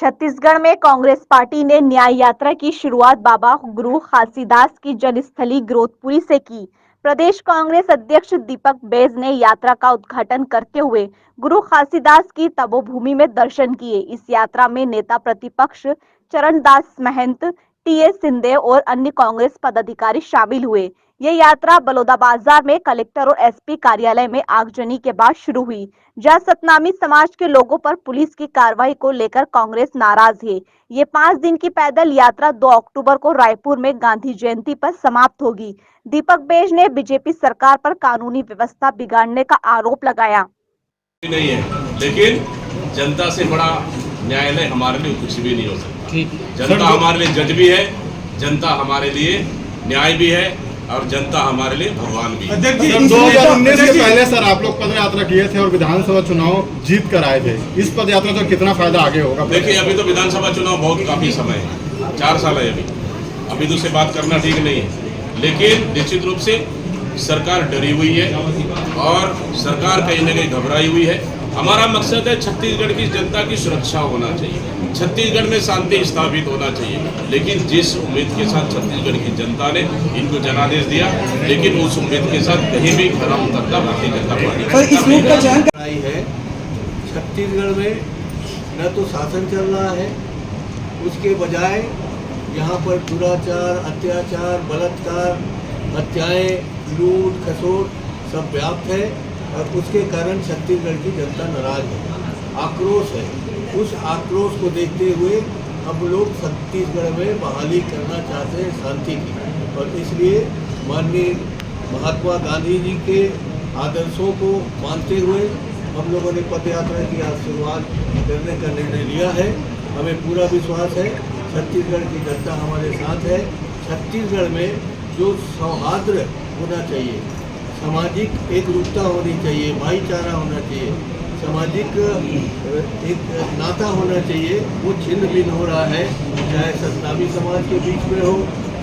छत्तीसगढ़ में कांग्रेस पार्टी ने न्याय यात्रा की शुरुआत बाबा गुरु खासीदास की जन्मस्थली गिरौदपुरी से की। प्रदेश कांग्रेस अध्यक्ष दीपक बैज ने यात्रा का उद्घाटन करते हुए गुरु खासीदास की तपोभूमि में दर्शन किए। इस यात्रा में नेता प्रतिपक्ष चरणदास महंत, टीएस सिंहदेव और अन्य कांग्रेस पदाधिकारी शामिल हुए। ये यात्रा बलौदाबाजार में कलेक्टर और एसपी कार्यालय में आगजनी के बाद शुरू हुई, जहां सतनामी समाज के लोगों पर पुलिस की कार्रवाई को लेकर कांग्रेस नाराज है। ये 5 दिन की पैदल यात्रा 2 अक्टूबर को रायपुर में गांधी जयंती पर समाप्त होगी। दीपक बैज ने बीजेपी सरकार पर कानूनी व्यवस्था बिगाड़ने का आरोप लगाया। नहीं है, लेकिन जनता से बड़ा न्यायालय हमारे लिए कुछ भी नहीं हो सकता। जनता हमारे लिए जज भी है, जनता हमारे लिए न्याय भी है और जनता हमारे लिए भगवान भी है। 2019 के पहले सर आप लोग पद यात्रा किए थे और विधानसभा चुनाव जीत कर आए थे। इस पद यात्रा से कितना फायदा आगे होगा? देखिए, अभी तो विधानसभा चुनाव बहुत काफी समय है, 4 साल है अभी तो से बात करना ठीक नहीं है, लेकिन निश्चित रूप से सरकार डरी हुई है और सरकार कहीं न कहीं घबराई हुई है। हमारा मकसद है छत्तीसगढ़ की जनता की सुरक्षा होना चाहिए, छत्तीसगढ़ में शांति स्थापित होना चाहिए। लेकिन जिस उम्मीद के साथ छत्तीसगढ़ की जनता ने इनको जनादेश दिया, लेकिन उस उम्मीद के साथ कहीं भी खरा उतरता भारतीय जनता पार्टी है। छत्तीसगढ़ में न तो शासन चल रहा है, उसके बजाय यहाँ पर दुराचार, अत्याचार, बलात्कार, हत्याएं, लूट खसोट सब व्याप्त है और उसके कारण छत्तीसगढ़ की जनता नाराज है, आक्रोश है। उस आक्रोश को देखते हुए अब लोग छत्तीसगढ़ में बहाली करना चाहते हैं शांति की, और इसलिए माननीय महात्मा गांधी जी के आदर्शों को मानते हुए हम लोगों ने पद यात्रा की आज शुरुआत करने का निर्णय लिया है। हमें पूरा विश्वास है छत्तीसगढ़ की जनता हमारे साथ है। छत्तीसगढ़ में जो सौहार्द होना चाहिए, सामाजिक एकरूपता होनी चाहिए, भाईचारा होना चाहिए, सामाजिक एक नाता होना चाहिए, वो छिन्न भिन्न हो रहा है। चाहे सतनामी समाज के बीच में हो,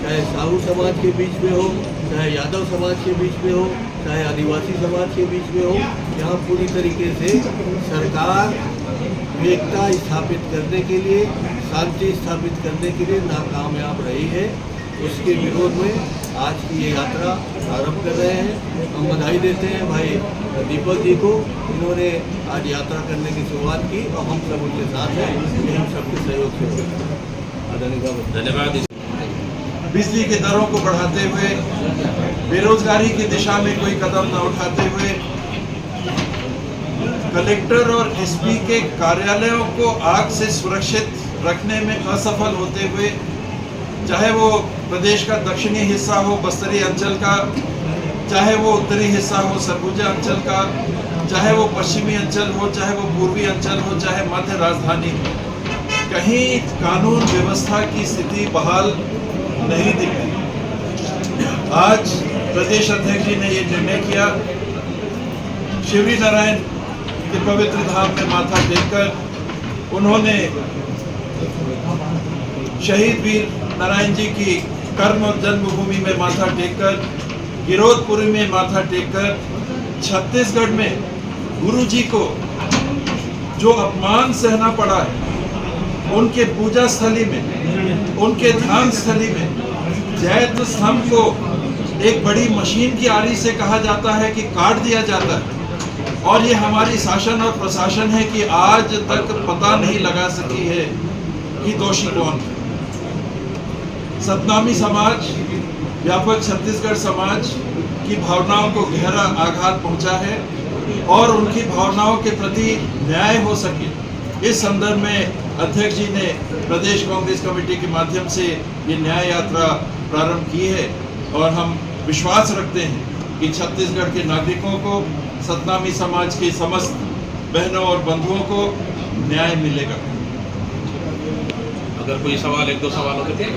चाहे साहू समाज के बीच में हो, चाहे यादव समाज के बीच में हो, चाहे आदिवासी समाज के बीच में हो, यहाँ पूरी तरीके से सरकार एकता स्थापित करने के लिए, शांति स्थापित करने के लिए नाकामयाब रही है। उसके विरोध में आज की ये यात्रा प्रारंभ कर रहे हैं। हम बधाई देते हैं भाई दीपक जी को, इन्होंने आज यात्रा करने की शुरुआत की और हम सब उनके साथ हैं। ये हम सबके सहयोग से धन्यवाद। बिजली के दरों को बढ़ाते हुए, बेरोजगारी की दिशा में कोई कदम न उठाते हुए, कलेक्टर और एसपी के कार्यालयों को आग से सुरक्षित रखने में असफल होते हुए, चाहे वो प्रदेश का दक्षिणी हिस्सा हो बस्तरी अंचल का, चाहे वो उत्तरी हिस्सा हो सरगुजा अंचल का, चाहे वो पश्चिमी अंचल हो, चाहे वो पूर्वी अंचल हो, चाहे मध्य राजधानी, कहीं कानून व्यवस्था की स्थिति बहाल नहीं दिख रही। आज प्रदेश अध्यक्ष जी ने ये निर्णय किया, शिवरी नारायण के पवित्र धाम में माथा टेककर उन्होंने शहीद वीर नारायण जी की कर्म और जन्मभूमि में माथा टेककर, गिरौदपुरी में माथा टेककर, छत्तीसगढ़ में गुरु जी को जो अपमान सहना पड़ा है, उनके पूजा स्थली में, उनके ध्यान स्थली में जैत स्तंभ को एक बड़ी मशीन की आरी से कहा जाता है कि काट दिया जाता है, और ये हमारी शासन और प्रशासन है कि आज तक पता नहीं लगा सकी है कि दोषी कौन है। सतनामी समाज, व्यापक छत्तीसगढ़ समाज की भावनाओं को गहरा आघात पहुंचा है और उनकी भावनाओं के प्रति न्याय हो सके, इस संदर्भ में अध्यक्ष जी ने प्रदेश कांग्रेस कमेटी के माध्यम से ये न्याय यात्रा प्रारंभ की है, और हम विश्वास रखते हैं कि छत्तीसगढ़ के नागरिकों को, सतनामी समाज के समस्त बहनों और बंधुओं को न्याय मिलेगा। अगर कोई सवाल, 1-2 सवाल होते थे।